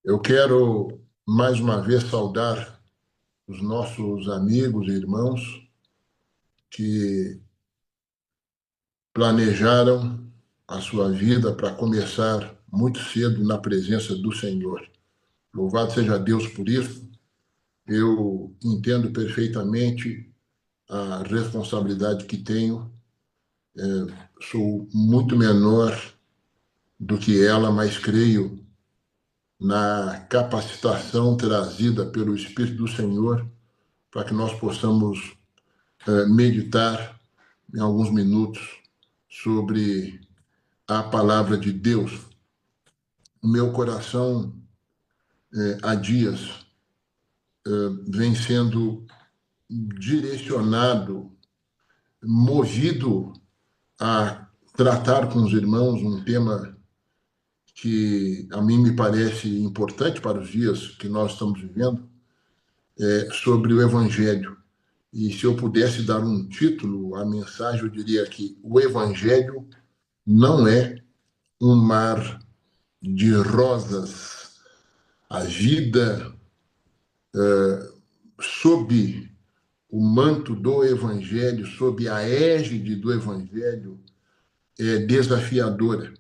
Eu quero mais uma vez saudar os nossos amigos e irmãos que planejaram a sua vida para começar muito cedo na presença do Senhor. Louvado seja Deus por isso. Eu entendo perfeitamente a responsabilidade que tenho. Sou muito menor do que ela, mas creio na capacitação trazida pelo Espírito do Senhor para que nós possamos meditar em alguns minutos sobre a palavra de Deus. O meu coração, há dias, vem sendo direcionado, movido a tratar com os irmãos um tema que a mim me parece importante para os dias que nós estamos vivendo, sobre o Evangelho. E se eu pudesse dar um título à mensagem, eu diria que o Evangelho não é um mar de rosas. A vida sob o manto do Evangelho, sob a égide do Evangelho, é desafiadora,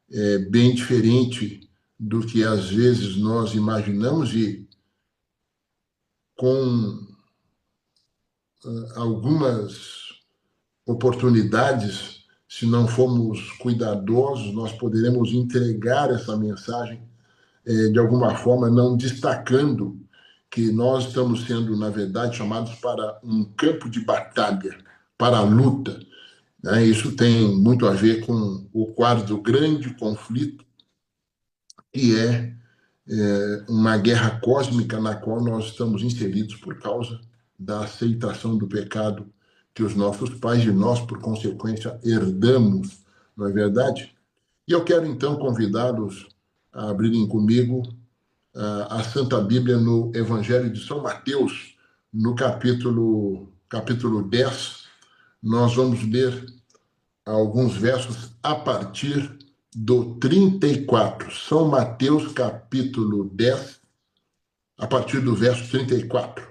é bem diferente do que às vezes nós imaginamos e com algumas oportunidades, se não formos cuidadosos, nós poderemos entregar essa mensagem de alguma forma, não destacando que nós estamos sendo, na verdade, chamados para um campo de batalha, para a luta. Né? Isso tem muito a ver com o quadro do grande conflito, que é uma guerra cósmica na qual nós estamos inseridos por causa da aceitação do pecado que os nossos pais e nós, por consequência, herdamos, não é verdade? E eu quero, então, convidá-los a abrirem comigo a Santa Bíblia no Evangelho de São Mateus, no capítulo 10. Nós vamos ler alguns versos a partir do 34. São Mateus, capítulo 10, a partir do verso 34.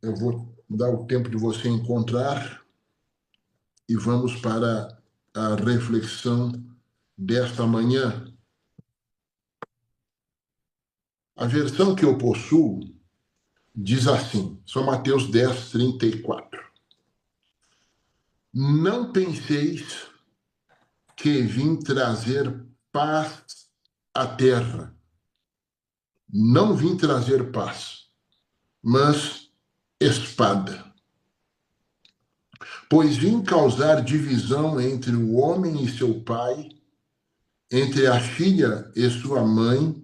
Eu vou dar o tempo de você encontrar e vamos para a reflexão desta manhã. A versão que eu possuo diz assim, São Mateus 10, 34. Não penseis que vim trazer paz à terra. Não vim trazer paz, mas espada. Pois vim causar divisão entre o homem e seu pai, entre a filha e sua mãe,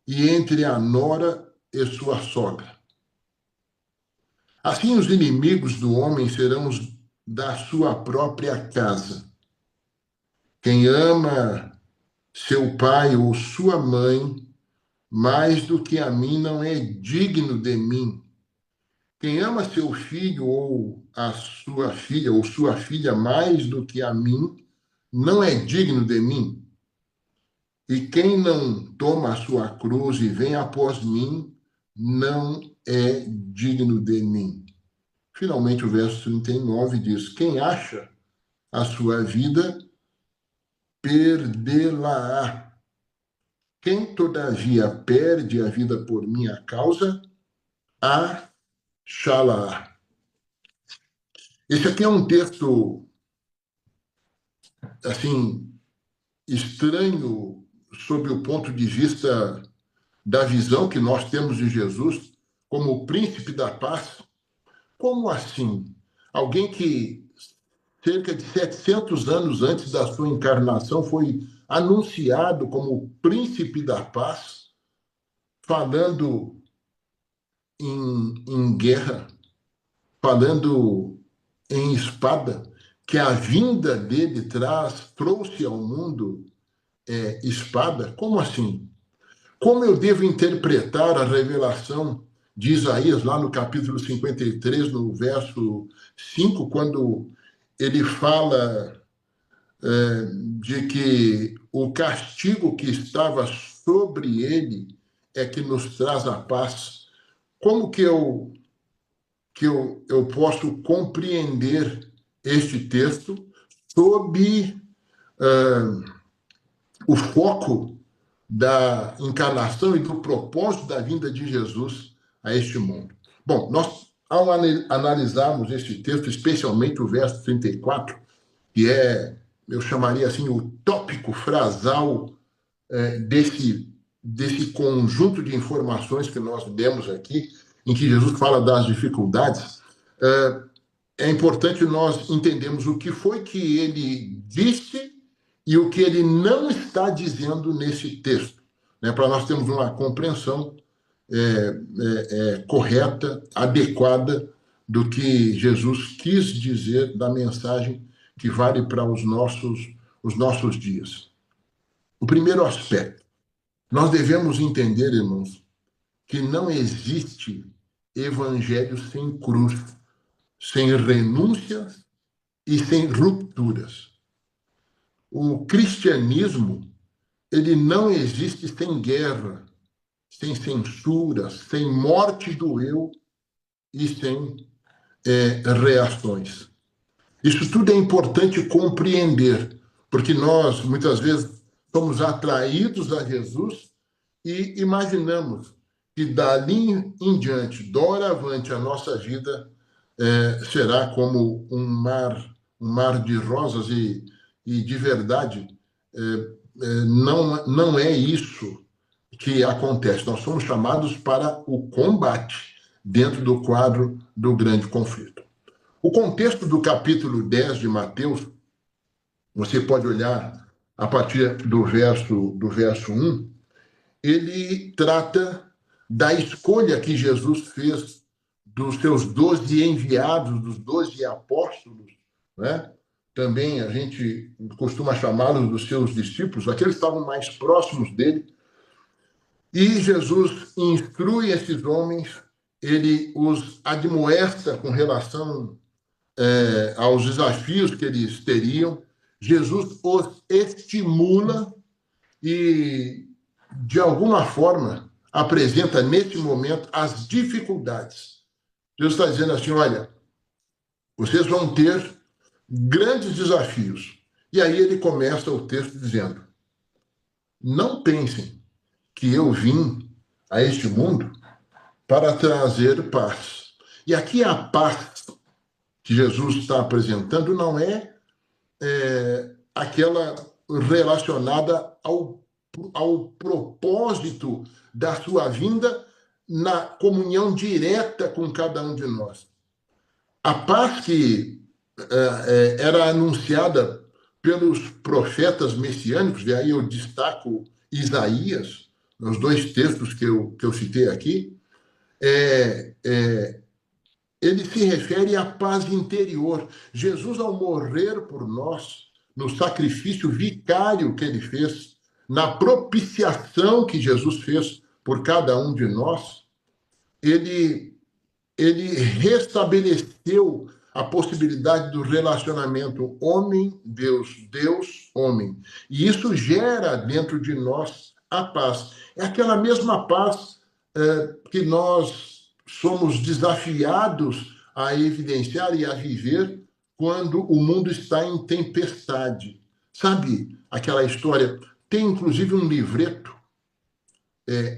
e entre a nora e sua sogra. Assim os inimigos do homem serão os da sua própria casa. Quem ama seu pai ou sua mãe mais do que a mim não é digno de mim. Quem ama seu filho ou a sua filha mais do que a mim não é digno de mim. E quem não toma a sua cruz e vem após mim não é digno de mim. Finalmente, o verso 39 diz: quem acha a sua vida, perdê-la-á. Quem, todavia, perde a vida por minha causa, achá-la-á. Esse aqui é um texto, assim, estranho sob o ponto de vista da visão que nós temos de Jesus como o príncipe da paz. Como assim? Alguém que cerca de 700 anos antes da sua encarnação foi anunciado como o príncipe da paz, falando em guerra, falando em espada, que a vinda dele trouxe ao mundo espada? Como assim? Como eu devo interpretar a revelação de Isaías, lá no capítulo 53, no verso 5, quando ele fala de que o castigo que estava sobre ele é que nos traz a paz. Como que eu posso compreender este texto sob o foco da encarnação e do propósito da vinda de Jesus a este mundo? Bom, nós, ao analisarmos este texto, especialmente o verso 34, que é, eu chamaria assim, o tópico frasal desse conjunto de informações que nós demos aqui, em que Jesus fala das dificuldades, é importante nós entendermos o que foi que ele disse e o que ele não está dizendo nesse texto, né, para nós termos uma compreensão correta, adequada do que Jesus quis dizer da mensagem que vale para os nossos dias. O primeiro aspecto, nós devemos entender, irmãos, que não existe evangelho sem cruz, sem renúncias e sem rupturas. O cristianismo, ele não existe sem guerra, sem censura, sem morte do eu e sem reações. Isso tudo é importante compreender, porque nós, muitas vezes, somos atraídos a Jesus e imaginamos que dali em diante, doravante, a nossa vida será como um mar de rosas e de verdade, não é isso que acontece. Nós somos chamados para o combate dentro do quadro do grande conflito. O contexto do capítulo 10 de Mateus, você pode olhar a partir do verso 1, ele trata da escolha que Jesus fez dos seus 12 enviados, dos 12 apóstolos, né? Também a gente costuma chamá-los dos seus discípulos, aqueles que estavam mais próximos dele. E Jesus instrui esses homens, ele os admoesta com relação aos desafios que eles teriam. Jesus os estimula e, de alguma forma, apresenta nesse momento as dificuldades. Jesus está dizendo assim, olha, vocês vão ter grandes desafios. E aí ele começa o texto dizendo, não pensem que eu vim a este mundo para trazer paz. E aqui a paz que Jesus está apresentando não é aquela relacionada ao propósito da sua vinda na comunhão direta com cada um de nós. A paz que era anunciada pelos profetas messiânicos, e aí eu destaco Isaías, nos 2 textos que eu citei aqui, ele se refere à paz interior. Jesus, ao morrer por nós, no sacrifício vicário que ele fez, na propiciação que Jesus fez por cada um de nós, ele restabeleceu a possibilidade do relacionamento homem-Deus, Deus-homem. E isso gera dentro de nós a paz. É aquela mesma paz que nós somos desafiados a evidenciar e a viver quando o mundo está em tempestade. Sabe aquela história? Tem inclusive um livreto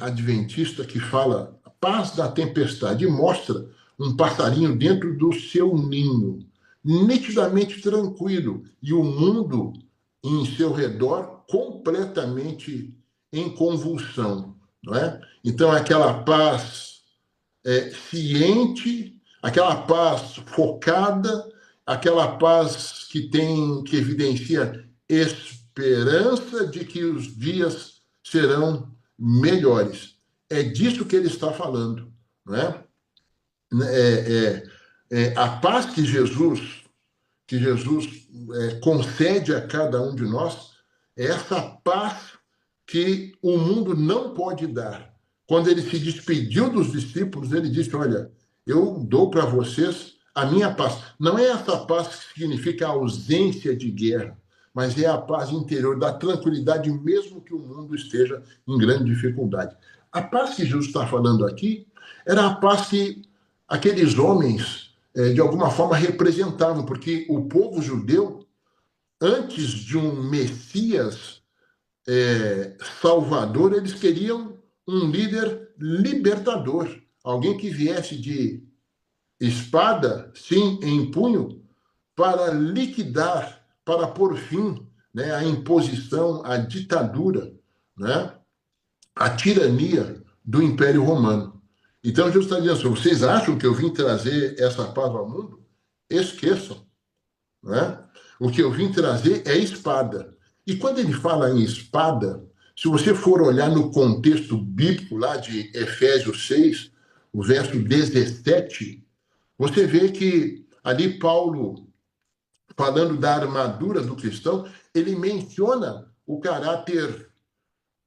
adventista que fala a paz da tempestade e mostra um passarinho dentro do seu ninho, nitidamente tranquilo, e o mundo em seu redor completamente em convulsão, não é? Então, aquela paz ciente, aquela paz focada, aquela paz que evidencia esperança de que os dias serão melhores. É disso que ele está falando, não é? A paz que Jesus concede a cada um de nós é essa paz que o mundo não pode dar. Quando ele se despediu dos discípulos, ele disse, olha, eu dou para vocês a minha paz. Não é essa paz que significa a ausência de guerra. mas é a paz interior, da tranquilidade, mesmo que o mundo esteja em grande dificuldade. A paz que Jesus está falando aqui era a paz que aqueles homens, de alguma forma, representavam, porque o povo judeu, antes de um Messias salvador, eles queriam um líder libertador, alguém que viesse de espada, sim, em punho, para liquidar, para pôr fim, né, à imposição, à ditadura, né, à tirania do Império Romano. Então, Jesus está dizendo assim, vocês acham que eu vim trazer essa paz ao mundo? Esqueçam. Né? O que eu vim trazer é espada. E quando ele fala em espada, se você for olhar no contexto bíblico lá de Efésios 6, o verso 17, você vê que ali Paulo, falando da armadura do cristão, ele menciona o caráter,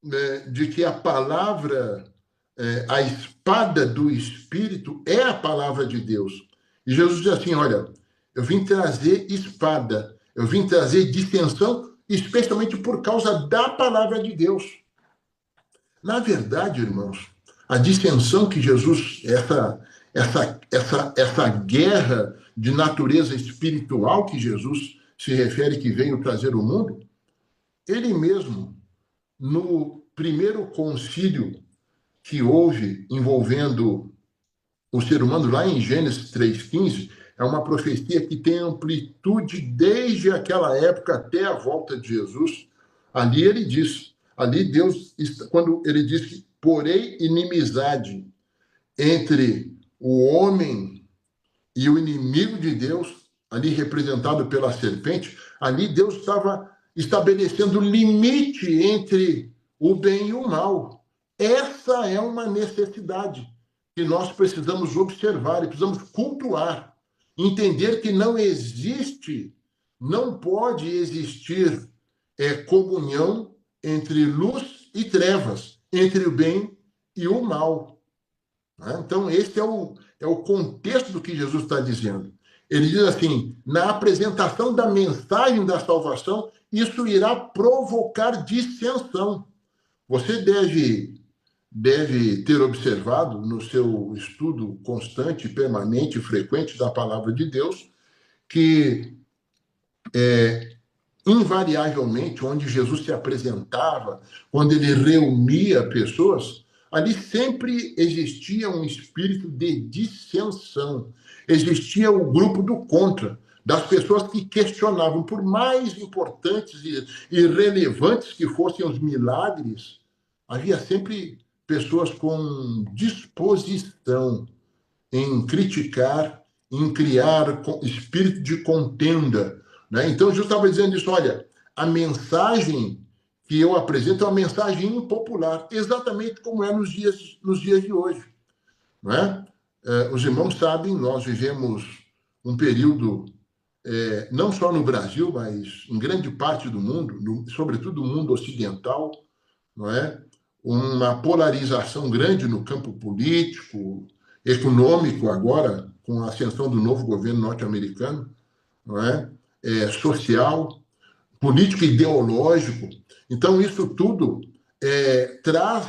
né, de que a palavra, a espada do Espírito é a palavra de Deus. E Jesus diz assim, olha, eu vim trazer espada, eu vim trazer dissensão, especialmente por causa da palavra de Deus. Na verdade, irmãos, a dissensão que Jesus, essa guerra de natureza espiritual que Jesus se refere que veio trazer ao mundo, ele mesmo, no primeiro concílio que houve envolvendo o ser humano, lá em Gênesis 3,15, é uma profecia que tem amplitude desde aquela época até a volta de Jesus. Ali ele diz, ali Deus, quando ele diz que porém inimizade entre o homem e o inimigo de Deus, ali representado pela serpente, ali Deus estava estabelecendo limite entre o bem e o mal. Essa é uma necessidade que nós precisamos observar e precisamos cultuar, entender que não existe, não pode existir comunhão entre luz e trevas, entre o bem e o mal. Então, esse é o contexto do que Jesus está dizendo. Ele diz assim, na apresentação da mensagem da salvação, isso irá provocar dissensão. Você deve ter observado no seu estudo constante, permanente e frequente da palavra de Deus, que invariavelmente, onde Jesus se apresentava, quando ele reunia pessoas, ali sempre existia um espírito de dissensão. Existia o grupo do contra, das pessoas que questionavam, por mais importantes e relevantes que fossem os milagres, havia sempre pessoas com disposição em criticar, em criar espírito de contenda. Né? Então, Jesus estava dizendo isso, olha, a mensagem que eu apresento é uma mensagem impopular, exatamente como é nos dias de hoje. Né? Os irmãos sabem, nós vivemos um período, não só no Brasil, mas em grande parte do mundo, sobretudo no mundo ocidental, não é? Uma polarização grande no campo político, econômico agora, com a ascensão do novo governo norte-americano, não é? Social, político e ideológico. Então, isso tudo traz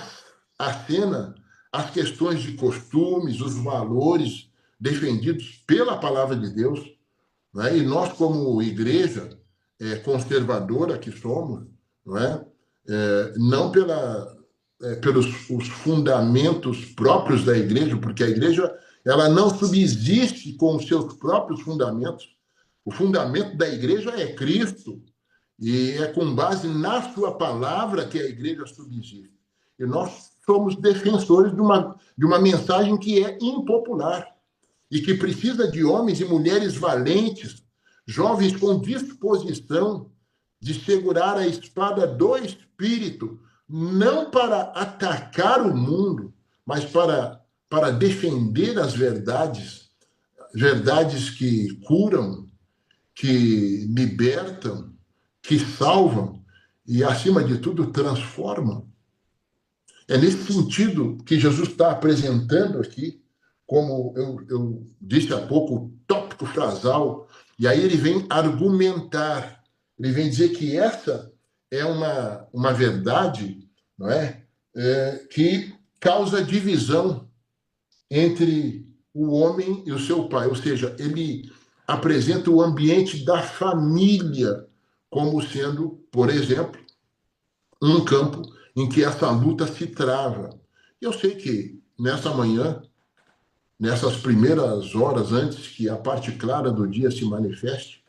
à cena as questões de costumes, os valores defendidos pela palavra de Deus. Não é? E nós, como igreja conservadora que somos, não é? Não pelos os fundamentos próprios da igreja, porque a igreja ela não subsiste com os seus próprios fundamentos. O fundamento da igreja é Cristo, e é com base na sua palavra que a igreja subsiste. E nós somos defensores de uma mensagem que é impopular e que precisa de homens e mulheres valentes, jovens com disposição de segurar a espada do Espírito, não para atacar o mundo, mas para defender as verdades, verdades que curam, que libertam, que salvam e, acima de tudo, transformam. É nesse sentido que Jesus está apresentando aqui, como eu disse há pouco, o tópico frasal, e aí ele vem argumentar Ele vem dizer que essa é uma verdade, não é? Que causa divisão entre o homem e o seu pai. Ou seja, ele apresenta o ambiente da família como sendo, por exemplo, um campo em que essa luta se trava. E eu sei que nessa manhã, nessas primeiras horas antes que a parte clara do dia se manifeste,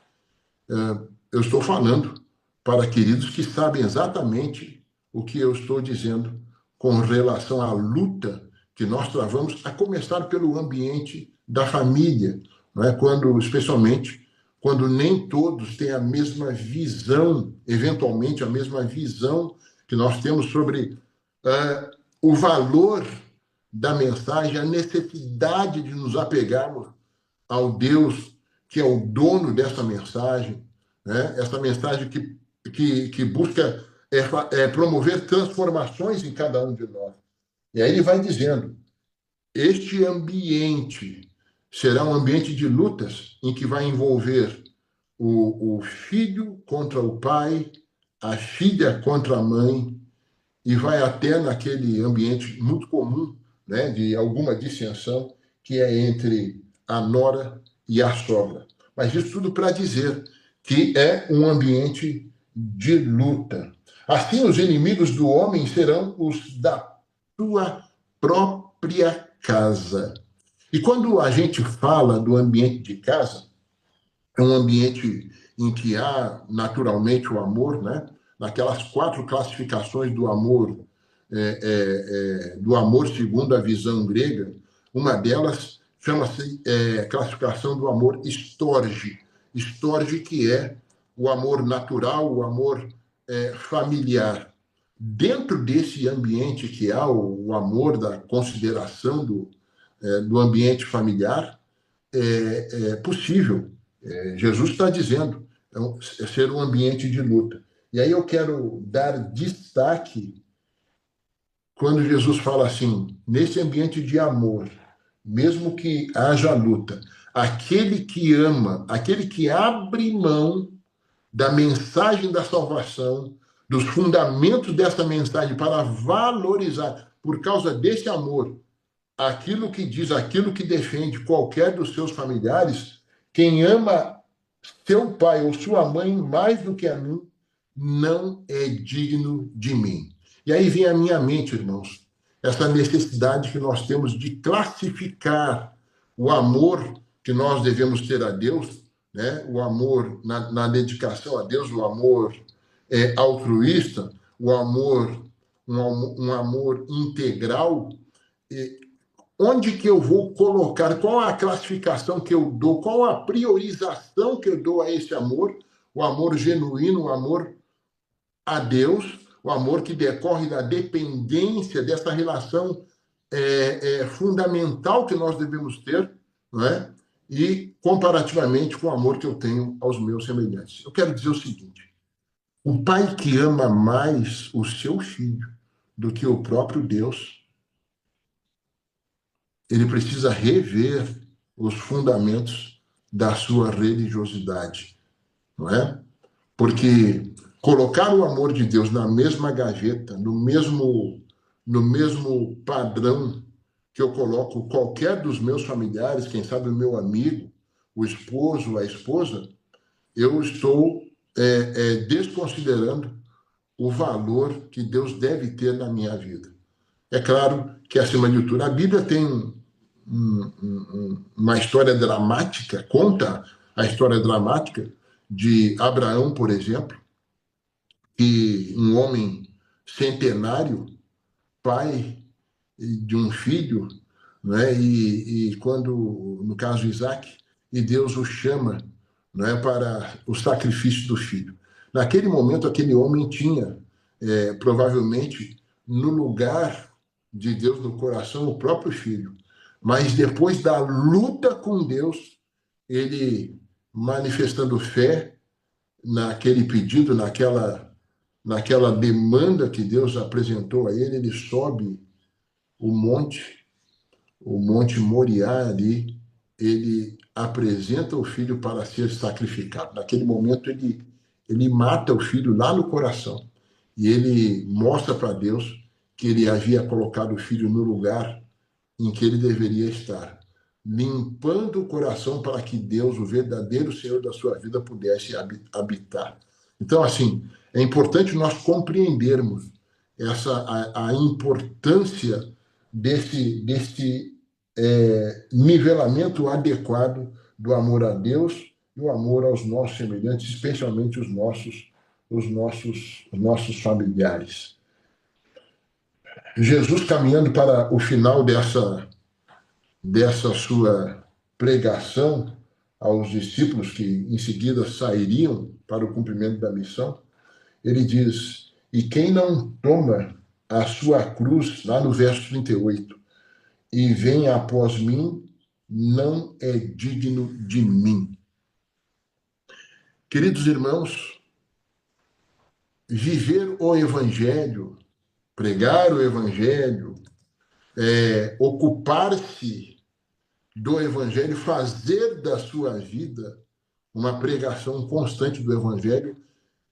eu estou falando para queridos que sabem exatamente o que eu estou dizendo com relação à luta que nós travamos, a começar pelo ambiente da família, não é? Quando, especialmente quando nem todos têm a mesma visão, eventualmente a mesma visão que nós temos sobre o valor da mensagem, a necessidade de nos apegarmos ao Deus que é o dono dessa mensagem, né? Essa mensagem que busca promover transformações em cada um de nós. E aí ele vai dizendo, este ambiente será um ambiente de lutas em que vai envolver o filho contra o pai, a filha contra a mãe, e vai até naquele ambiente muito comum, né, de alguma dissensão, que é entre a nora e a sogra. Mas isso tudo para dizer que é um ambiente de luta. Assim, os inimigos do homem serão os da sua própria casa. E quando a gente fala do ambiente de casa, é um ambiente em que há naturalmente o amor, né? Naquelas 4 classificações do amor segundo a visão grega, uma delas chama-se classificação do amor storge. Storge, que é o amor natural, o amor familiar. Dentro desse ambiente que há o amor da consideração do ambiente familiar, é possível. Jesus está dizendo, é ser um ambiente de luta. E aí eu quero dar destaque quando Jesus fala assim, nesse ambiente de amor, mesmo que haja luta, aquele que ama, aquele que abre mão da mensagem da salvação, dos fundamentos dessa mensagem para valorizar, por causa desse amor, aquilo que diz, aquilo que defende qualquer dos seus familiares, quem ama seu pai ou sua mãe mais do que a mim, não é digno de mim. E aí vem à minha mente, irmãos, essa necessidade que nós temos de classificar o amor que nós devemos ter a Deus, né? O amor na dedicação a Deus, o amor altruísta, o amor, um amor integral. Onde que eu vou colocar, qual a classificação que eu dou, qual a priorização que eu dou a esse amor, o amor genuíno, o amor a Deus, o amor que decorre da dependência dessa relação fundamental que nós devemos ter, não é? E comparativamente com o amor que eu tenho aos meus semelhantes. Eu quero dizer o seguinte, o pai que ama mais o seu filho do que o próprio Deus, ele precisa rever os fundamentos da sua religiosidade, não é? Porque colocar o amor de Deus na mesma gaveta, no mesmo padrão que eu coloco qualquer dos meus familiares, quem sabe o meu amigo, o esposo, a esposa, eu estou desconsiderando o valor que Deus deve ter na minha vida. É claro que, acima de tudo, a Bíblia tem uma história dramática, conta a história dramática de Abraão, por exemplo, que um homem centenário, pai de um filho, né? E quando, no caso Isaac, e Deus o chama, né, para o sacrifício do filho. Naquele momento, aquele homem tinha, provavelmente, no lugar de Deus no coração, o próprio filho. Mas depois da luta com Deus, ele manifestando fé naquele pedido, naquela demanda que Deus apresentou a ele, ele sobe o monte Moriá ali, ele apresenta o filho para ser sacrificado. Naquele momento ele mata o filho lá no coração. E ele mostra para Deus que ele havia colocado o filho no lugar em que ele deveria estar, limpando o coração para que Deus, o verdadeiro Senhor da sua vida, pudesse habitar. Então, assim, é importante nós compreendermos a importância desse nivelamento adequado do amor a Deus e o amor aos nossos semelhantes, especialmente os nossos familiares. Jesus, caminhando para o final dessa sua pregação aos discípulos que em seguida sairiam para o cumprimento da missão, ele diz: e quem não toma a sua cruz, lá no verso 38, e vem após mim, não é digno de mim. Queridos irmãos, viver o Evangelho, pregar o Evangelho, ocupar-se do Evangelho, fazer da sua vida uma pregação constante do Evangelho,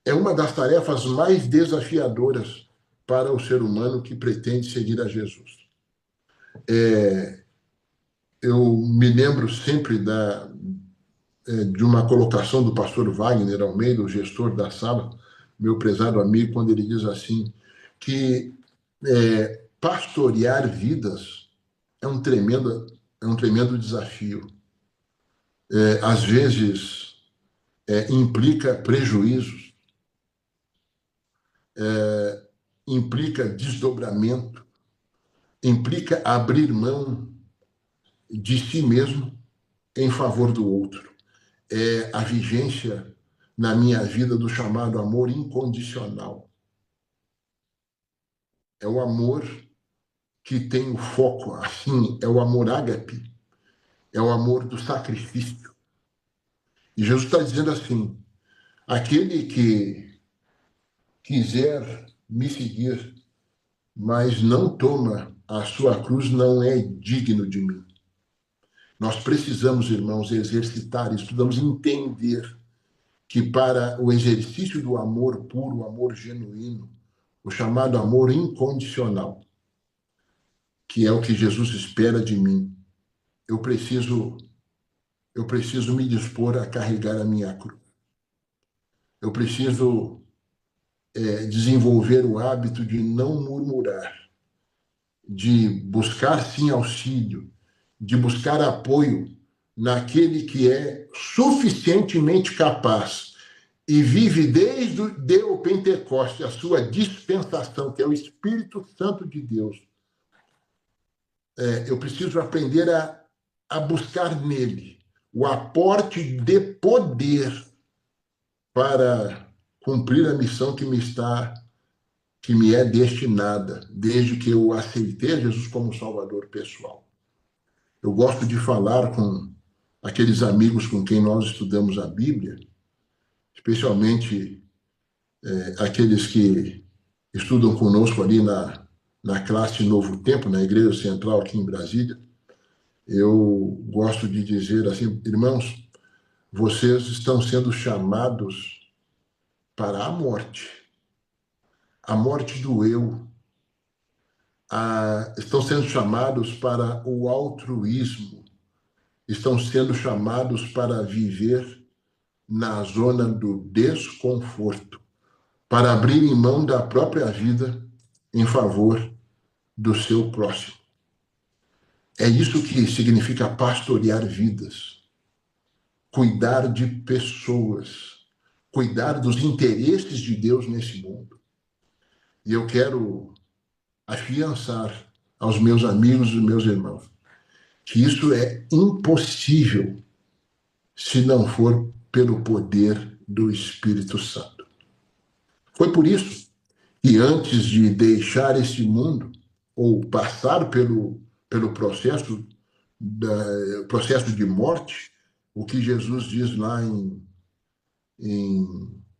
é uma das tarefas mais desafiadoras para o ser humano que pretende seguir a Jesus. Eu me lembro sempre de uma colocação do pastor Wagner Almeida, o gestor da sala, meu prezado amigo, quando ele diz assim, que pastorear vidas é um tremendo desafio. Às vezes, implica prejuízos, implica desdobramento, implica abrir mão de si mesmo em favor do outro. É a vigência na minha vida do chamado amor incondicional. É o amor que tem o foco, assim, é o amor ágape, é o amor do sacrifício. E Jesus está dizendo assim, aquele que quiser me seguir, mas não toma a sua cruz, não é digno de mim. Nós precisamos, irmãos, exercitar isso, precisamos entender que para o exercício do amor puro, o amor genuíno, o chamado amor incondicional, que é o que Jesus espera de mim, eu preciso me dispor a carregar a minha cruz. Eu preciso desenvolver o hábito de não murmurar, de buscar sim auxílio, de buscar apoio naquele que é suficientemente capaz e vive desde o Pentecoste a sua dispensação, que é o Espírito Santo de Deus. Eu preciso aprender a buscar nele o aporte de poder para cumprir a missão que me é destinada, desde que eu aceitei Jesus como Salvador pessoal. Eu gosto de falar com aqueles amigos com quem nós estudamos a Bíblia, especialmente aqueles que estudam conosco ali na classe Novo Tempo, na Igreja Central aqui em Brasília. Eu gosto de dizer assim, irmãos, vocês estão sendo chamados para a morte do eu. Estão sendo chamados para o altruísmo, estão sendo chamados para viver na zona do desconforto, para abrirem mão da própria vida em favor do seu próximo. É isso que significa pastorear vidas, cuidar de pessoas, cuidar dos interesses de Deus nesse mundo. E eu quero afiançar aos meus amigos e meus irmãos que isso é impossível se não for pelo poder do Espírito Santo. Foi por isso que antes de deixar este mundo, ou passar pelo processo de morte, o que Jesus diz lá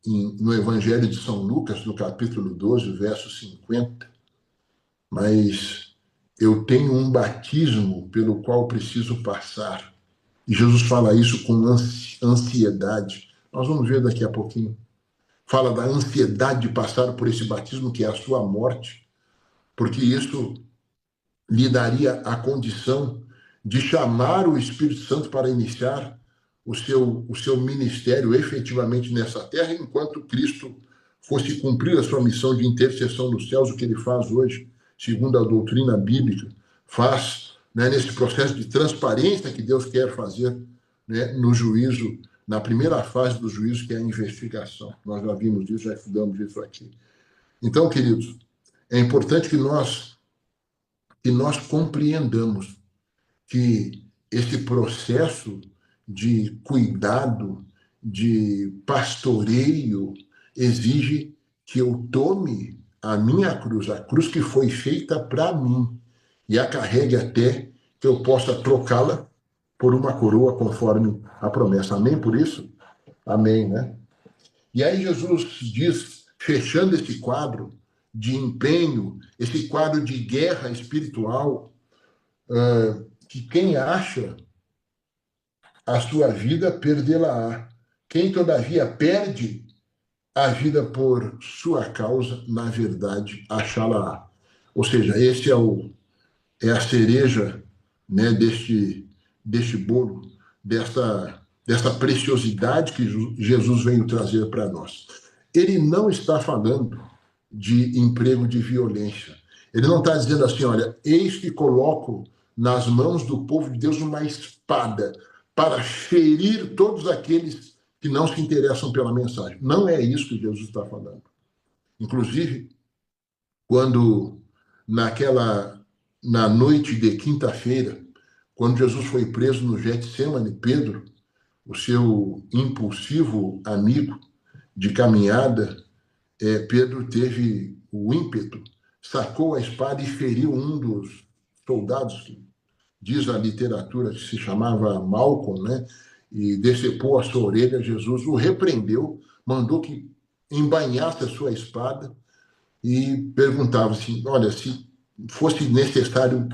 no Evangelho de São Lucas, no capítulo 12, verso 50, mas eu tenho um batismo pelo qual preciso passar. E Jesus fala isso com ansiedade. Nós vamos ver daqui a pouquinho. fala da ansiedade de passar por esse batismo, que é a sua morte, porque isso lhe daria a condição de chamar o Espírito Santo para iniciar o seu ministério efetivamente nessa terra, enquanto Cristo fosse cumprir a sua missão de intercessão nos céus, o que ele faz hoje, segundo a doutrina bíblica, faz, né, nesse processo de transparência que Deus quer fazer, né, no juízo, na primeira fase do juízo, que é a investigação. Nós já vimos isso, já estudamos isso aqui. Então, queridos, é importante que nós compreendamos que esse processo de cuidado, de pastoreio, exige que eu tome a minha cruz, a cruz que foi feita para mim, e a carregue até que eu possa trocá-la por uma coroa conforme a promessa. Amém por isso? Amém, né? E aí Jesus diz, fechando esse quadro de empenho, esse quadro de guerra espiritual, que quem acha a sua vida, perdê-la-á. Quem, todavia, perde a vida por sua causa, na verdade, achá-la-á. Ou seja, esse é a cereja, né, deste bolo, dessa preciosidade que Jesus veio trazer para nós. Ele não está falando de emprego de violência. Ele não está dizendo assim, olha, eis que coloco nas mãos do povo de Deus uma espada para ferir todos aqueles que não se interessam pela mensagem. Não é isso que Jesus está falando. Inclusive, quando na noite de quinta-feira, quando Jesus foi preso no Getsêmani, Pedro, o seu impulsivo amigo de caminhada, Pedro teve o ímpeto, sacou a espada e feriu um dos soldados, que diz a literatura que se chamava Malcolm, né? E decepou a sua orelha. Jesus o repreendeu, mandou que embainhasse a sua espada e perguntava assim, olha, se fosse necessário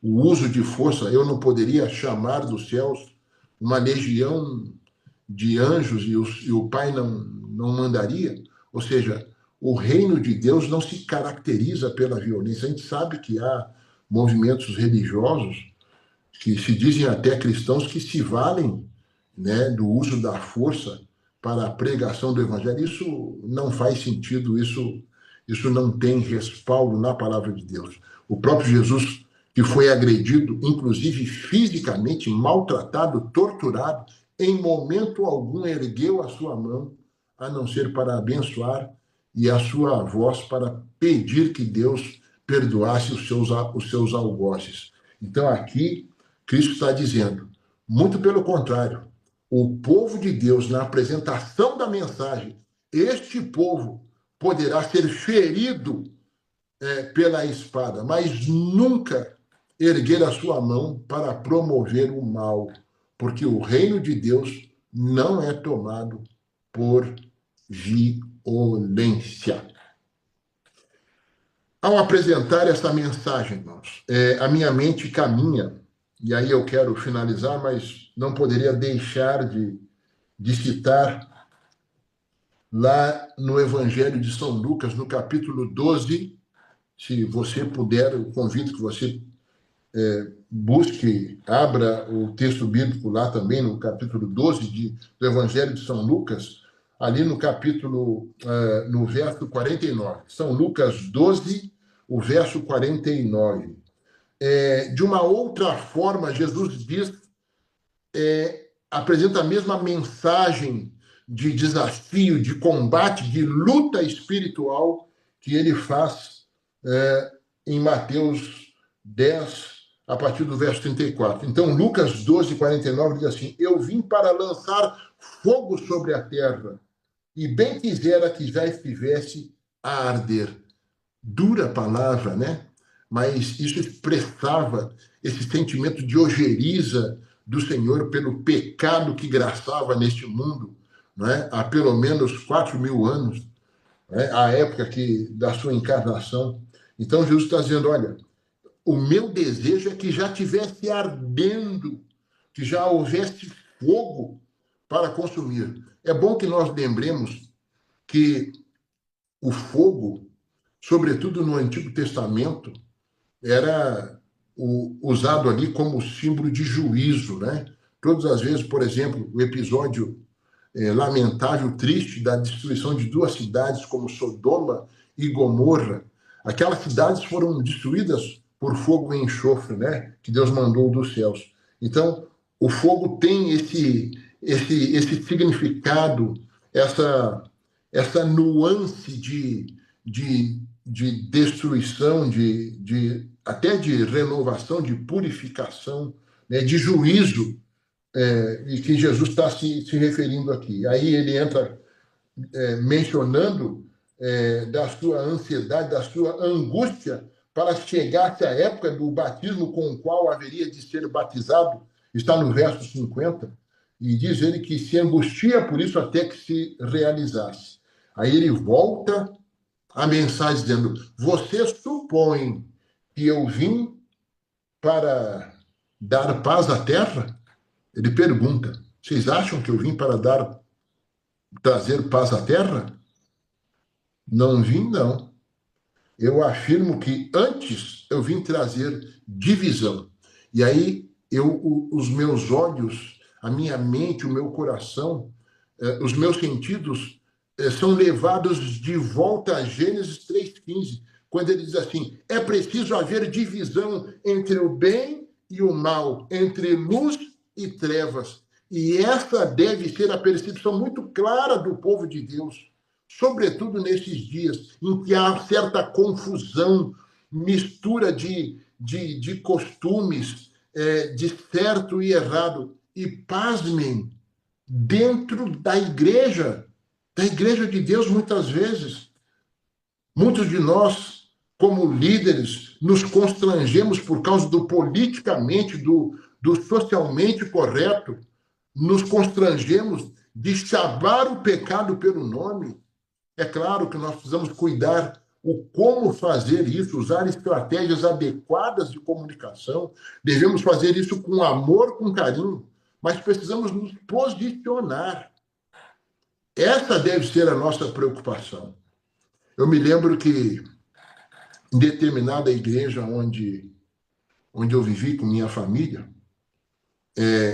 o uso de força, eu não poderia chamar dos céus uma legião de anjos e o Pai não mandaria? Ou seja, o reino de Deus não se caracteriza pela violência. A gente sabe que há movimentos religiosos que se dizem até cristãos que se valem, né, do uso da força para a pregação do evangelho. Isso não faz sentido, isso não tem respaldo na palavra de Deus. O próprio Jesus, que foi agredido, inclusive fisicamente, maltratado, torturado, em momento algum ergueu a sua mão, a não ser para abençoar, e a sua voz para pedir que Deus perdoasse os seus algozes. Então aqui, Cristo está dizendo, muito pelo contrário, o povo de Deus, na apresentação da mensagem, este povo poderá ser ferido pela espada, mas nunca erguer a sua mão para promover o mal, porque o reino de Deus não é tomado por violência. Ao apresentar essa mensagem, irmãos, a minha mente caminha, e aí eu quero finalizar, mas não poderia deixar de citar lá no Evangelho de São Lucas, no capítulo 12, se você puder, eu convido que você busque, abra o texto bíblico lá também, no capítulo 12 do Evangelho de São Lucas, ali no capítulo, no verso 49. São Lucas 12, o verso 49. De uma outra forma, Jesus diz, apresenta a mesma mensagem de desafio, de combate, de luta espiritual que ele faz em Mateus 10, a partir do verso 34. Então, Lucas 12, 49 diz assim, eu vim para lançar fogo sobre a terra, e bem quisera que já estivesse a arder. Dura palavra, né? Mas isso expressava esse sentimento de ojeriza do Senhor pelo pecado que graçava neste mundo, né? Há pelo menos 4.000 anos, né? A época da sua encarnação. Então Jesus está dizendo, olha, o meu desejo é que já estivesse ardendo, que já houvesse fogo para consumir. É bom que nós lembremos que o fogo, sobretudo no Antigo Testamento, era usado ali como símbolo de juízo, né? Todas as vezes, por exemplo, o episódio lamentável, triste, da destruição de duas cidades como Sodoma e Gomorra. Aquelas cidades foram destruídas por fogo e enxofre, né? Que Deus mandou dos céus. Então, o fogo tem esse significado, essa nuance de destruição, até de renovação, de purificação, né, de juízo, e que Jesus está se referindo aqui. Aí ele entra mencionando da sua ansiedade, da sua angústia para chegar-se a época do batismo com o qual haveria de ser batizado, está no verso 50, e diz ele que se angustia por isso até que se realizasse. Aí ele volta a mensagem dizendo: você supõe que eu vim para dar paz à terra? Ele pergunta: vocês acham que eu vim para trazer paz à terra? Não vim, não. Eu afirmo que antes eu vim trazer divisão. E aí os meus olhos, a minha mente, o meu coração, os meus sentidos são levados de volta a Gênesis 3,15, quando ele diz assim: é preciso haver divisão entre o bem e o mal, entre luz e trevas. E essa deve ser a percepção muito clara do povo de Deus, sobretudo nesses dias em que há certa confusão, mistura de costumes, de certo e errado. E pasmem, dentro da igreja de Deus, muitas vezes, muitos de nós, como líderes, nos constrangemos por causa do politicamente, do socialmente correto, nos constrangemos de chamar o pecado pelo nome. É claro que nós precisamos cuidar o como fazer isso, usar estratégias adequadas de comunicação. Devemos fazer isso com amor, com carinho, mas precisamos nos posicionar. Essa deve ser a nossa preocupação. Eu me lembro que em determinada igreja onde eu vivi com minha família,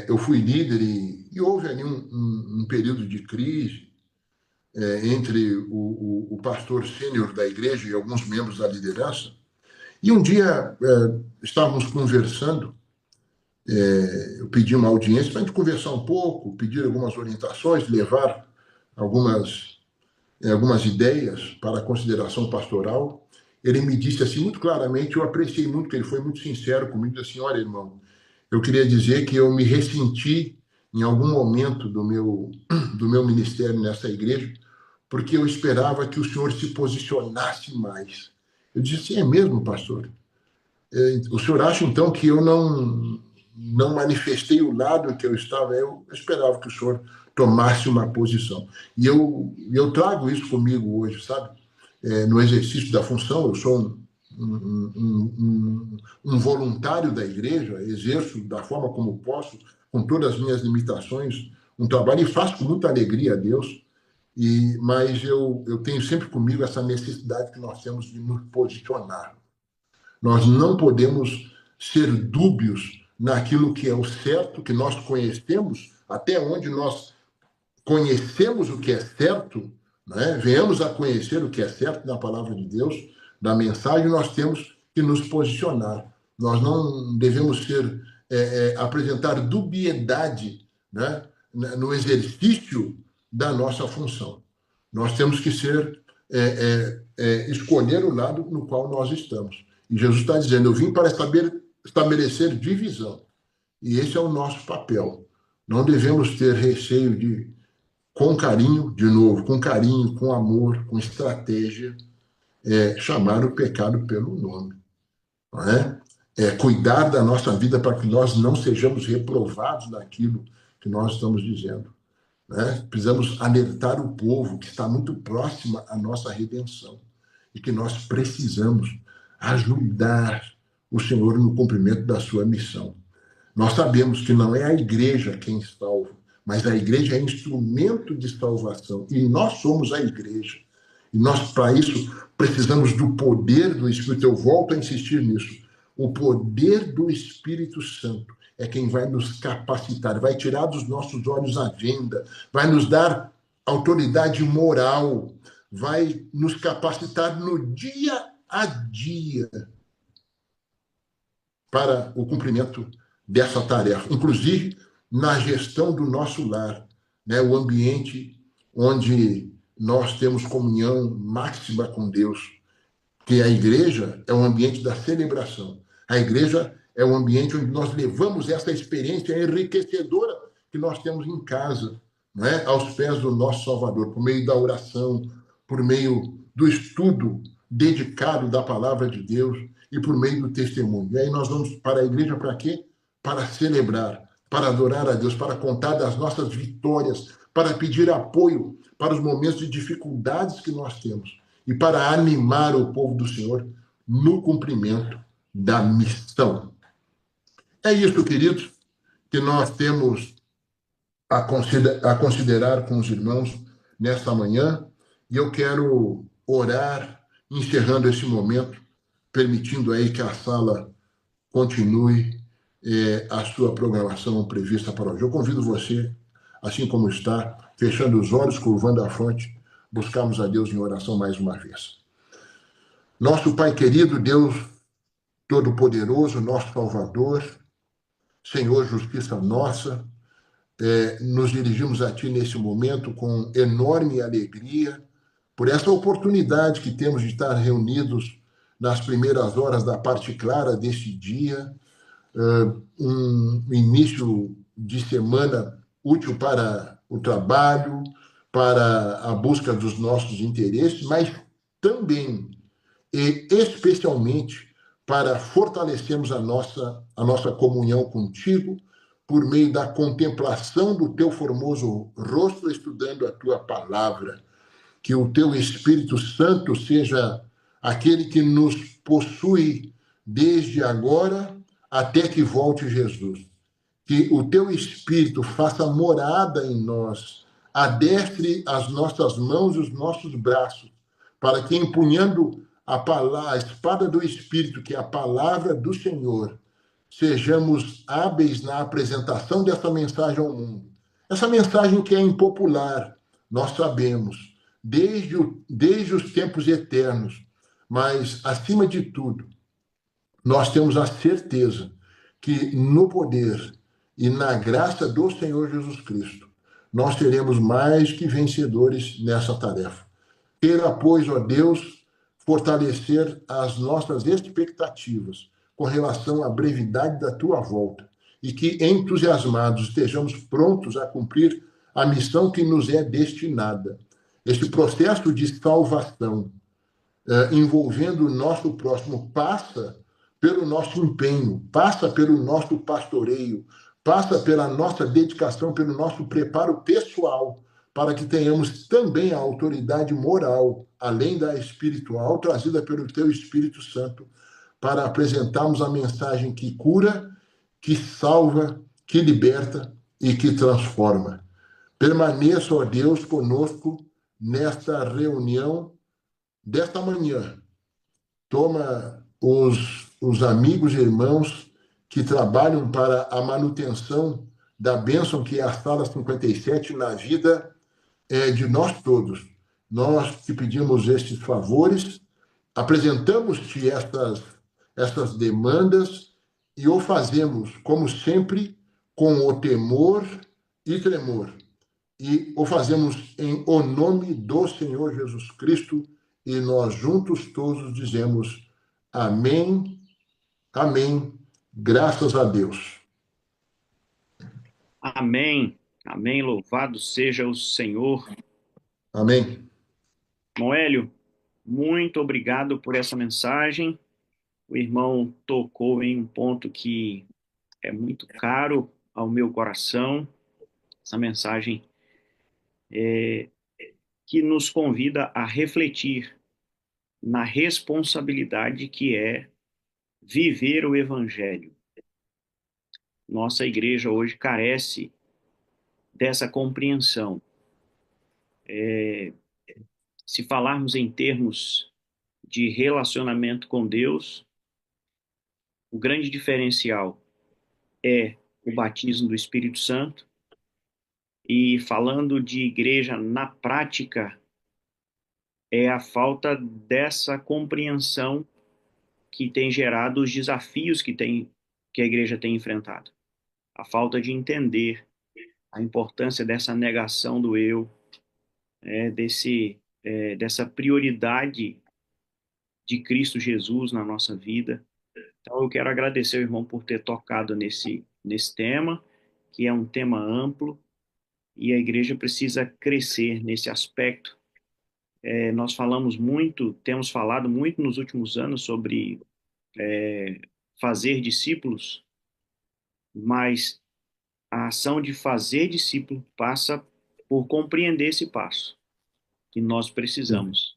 eu fui líder e houve ali um período de crise entre o pastor sênior da igreja e alguns membros da liderança. E um dia estávamos conversando, eu pedi uma audiência para a gente conversar um pouco, pedir algumas orientações, levar algumas ideias para a consideração pastoral. Ele me disse assim muito claramente, eu apreciei muito, que ele foi muito sincero comigo, disse assim: olha, irmão, eu queria dizer que eu me ressenti em algum momento do meu ministério nessa igreja, porque eu esperava que o senhor se posicionasse mais. Eu disse assim: é mesmo, pastor? O senhor acha, então, que eu não manifestei o lado que eu estava? Eu esperava que o senhor tomasse uma posição. E eu trago isso comigo hoje, sabe? No exercício da função, eu sou um voluntário da igreja, exerço da forma como posso, com todas as minhas limitações, um trabalho, e faço com muita alegria a Deus, mas eu tenho sempre comigo essa necessidade que nós temos de nos posicionar. Nós não podemos ser dúbios naquilo que é o certo, que nós conhecemos, até onde nós conhecemos o que é certo, né? Venhamos a conhecer o que é certo na palavra de Deus, da mensagem, nós temos que nos posicionar. Nós não devemos apresentar dubiedade, né, no exercício da nossa função. Nós temos que escolher o lado no qual nós estamos. E Jesus está dizendo: eu vim para estabelecer divisão. E esse é o nosso papel. Não devemos ter receio com carinho, de novo, com carinho, com amor, com estratégia, chamar o pecado pelo nome. Não é? Cuidar da nossa vida para que nós não sejamos reprovados naquilo que nós estamos dizendo. Né? Precisamos alertar o povo que está muito próxima à nossa redenção e que nós precisamos ajudar o Senhor no cumprimento da sua missão. Nós sabemos que não é a igreja quem salva, mas a igreja é instrumento de salvação e nós somos a igreja. E nós, para isso, precisamos do poder do Espírito. Eu volto a insistir nisso. O poder do Espírito Santo é quem vai nos capacitar, vai tirar dos nossos olhos a venda, vai nos dar autoridade moral, vai nos capacitar no dia a dia para o cumprimento dessa tarefa, inclusive na gestão do nosso lar, né? O ambiente onde nós temos comunhão máxima com Deus, que a igreja é um ambiente da celebração. A igreja é um ambiente onde nós levamos essa experiência enriquecedora que nós temos em casa, né? Aos pés do nosso Salvador, por meio da oração, por meio do estudo dedicado da palavra de Deus e por meio do testemunho. E aí nós vamos para a igreja para quê? Para celebrar, para adorar a Deus, para contar das nossas vitórias, para pedir apoio para os momentos de dificuldades que nós temos e para animar o povo do Senhor no cumprimento da missão. É isso, queridos, que nós temos a considerar com os irmãos nesta manhã, e eu quero orar, encerrando esse momento, permitindo aí que a sala continue a sua programação prevista para hoje. Eu convido você, assim como está, fechando os olhos, curvando a fronte, buscarmos a Deus em oração mais uma vez. Nosso Pai querido, Deus Todo-Poderoso, nosso Salvador, Senhor, justiça nossa, nos dirigimos a Ti nesse momento com enorme alegria por essa oportunidade que temos de estar reunidos nas primeiras horas da parte clara deste dia, um início de semana útil para o trabalho, para a busca dos nossos interesses, mas também e especialmente para fortalecermos a nossa comunhão contigo por meio da contemplação do teu formoso rosto, estudando a tua palavra. Que o teu Espírito Santo seja aquele que nos possui desde agora até que volte Jesus. Que o teu Espírito faça morada em nós, adestre as nossas mãos e os nossos braços, para que, empunhando a espada do Espírito, que é a palavra do Senhor, sejamos hábeis na apresentação dessa mensagem ao mundo. Essa mensagem que é impopular, nós sabemos, desde os tempos eternos, mas, acima de tudo, nós temos a certeza que no poder e na graça do Senhor Jesus Cristo, nós seremos mais que vencedores nessa tarefa. Queira, pois, ó Deus, fortalecer as nossas expectativas com relação à brevidade da tua volta e que, entusiasmados, estejamos prontos a cumprir a missão que nos é destinada. Este processo de salvação envolvendo o nosso próximo passa pelo nosso empenho, passa pelo nosso pastoreio, passa pela nossa dedicação, pelo nosso preparo pessoal, para que tenhamos também a autoridade moral, além da espiritual, trazida pelo teu Espírito Santo, para apresentarmos a mensagem que cura, que salva, que liberta e que transforma. Permaneça, ó Deus, conosco nesta reunião desta manhã. Toma os amigos e irmãos que trabalham para a manutenção da bênção que é a Sala 57 na vida de nós todos. Nós te pedimos estes favores, apresentamos-te estas demandas e o fazemos, como sempre, com o temor e tremor. E o fazemos em o nome do Senhor Jesus Cristo, e nós juntos todos dizemos amém, amém, graças a Deus. Amém, amém, louvado seja o Senhor. Amém. Moélio, muito obrigado por essa mensagem. O irmão tocou em um ponto que é muito caro ao meu coração. Essa mensagem que nos convida a refletir na responsabilidade que é viver o Evangelho. Nossa igreja hoje carece dessa compreensão. Se falarmos em termos de relacionamento com Deus, o grande diferencial é o batismo do Espírito Santo. E falando de igreja na prática, é a falta dessa compreensão que tem gerado os desafios que a igreja tem enfrentado. A falta de entender a importância dessa negação do eu, dessa prioridade de Cristo Jesus na nossa vida. Então, eu quero agradecer ao irmão por ter tocado nesse tema, que é um tema amplo, e a igreja precisa crescer nesse aspecto. Nós temos falado muito nos últimos anos sobre fazer discípulos, mas a ação de fazer discípulo passa por compreender esse passo que nós precisamos,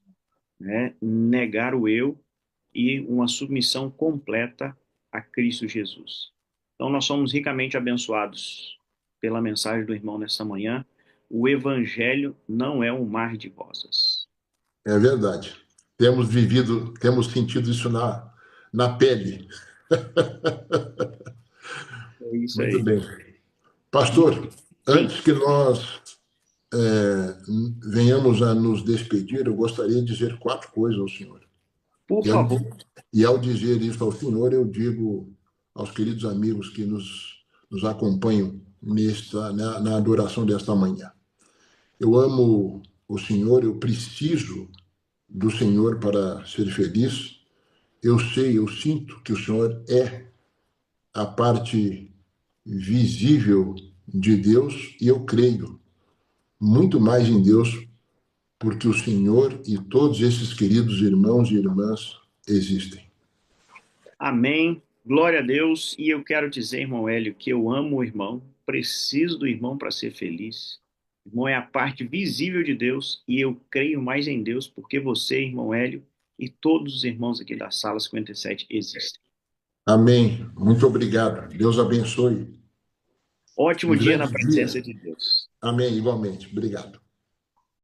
né? Negar o eu e uma submissão completa a Cristo Jesus. Então, nós somos ricamente abençoados pela mensagem do irmão nesta manhã. O Evangelho não é um mar de rosas. É verdade. Temos sentido isso na pele. É isso Muito aí. bem. E, Pastor, sim, antes que nós venhamos a nos despedir, eu gostaria de dizer quatro coisas ao senhor. por E ao, favor. e ao dizer isso ao senhor, eu digo aos queridos amigos que nos acompanham na adoração desta manhã. Eu amo o senhor, eu preciso do senhor para ser feliz. Eu sei, eu sinto que o senhor é a parte visível de Deus e eu creio muito mais em Deus porque o Senhor e todos esses queridos irmãos e irmãs existem. Amém. Glória a Deus. E eu quero dizer, irmão Hélio, que eu amo o irmão, preciso do irmão para ser feliz. O irmão é a parte visível de Deus e eu creio mais em Deus porque você, irmão Hélio, e todos os irmãos aqui da sala 57 existem. Amém. Muito obrigado. Deus abençoe. Ótimo Um dia na grande dia. presença de Deus. Amém, igualmente. Obrigado.